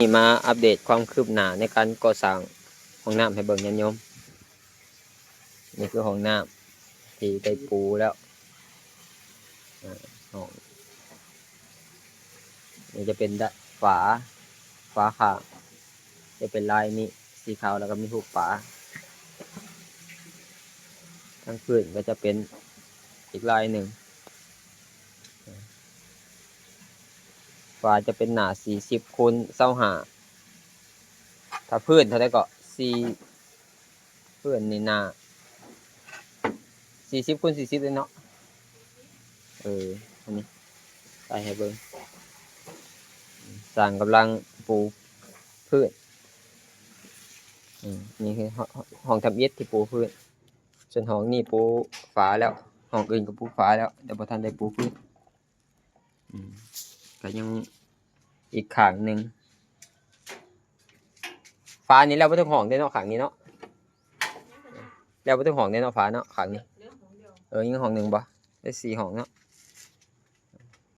นี่มาอัปเดตความคืบหน้าในการก่อสร้างห้องน้ำให้เบิ่งยันยมนี่คือห้องน้ำที่ได้ปูแล้วห้องนี่จะเป็นฝาข้างจะเป็นลายนี้สีขาวแล้วก็มีหูฝาทั้งพื้นก็จะเป็นอีกลายหนึ่งฝาจะเป็นหนา40 คูณ 25ถ้าพื้นเท่าไรก็พื้นนี่หนา40 คูณ 40เลยเนาะอันนี้ใส่ให้เบิ่งสร้างกำลังปูพื้นนี่คือห้องทำอิฐที่ปูพื้นส่วนห้องนี่ปูฝาแล้วห้องอื่นก็ปูฝาแล้วแต่บ่ทันได้ปูพื้นก็ยังอีกข้างหนึ่งฝานี้แล้วบ่ต้องห้องได้เนาะข้างนี้เนาะแล้วบ่ต้องห้องได้เนาะฝาเนาะข้างนี้ยังห้องหนึ่งบ่ได้4 ห้องเนาะ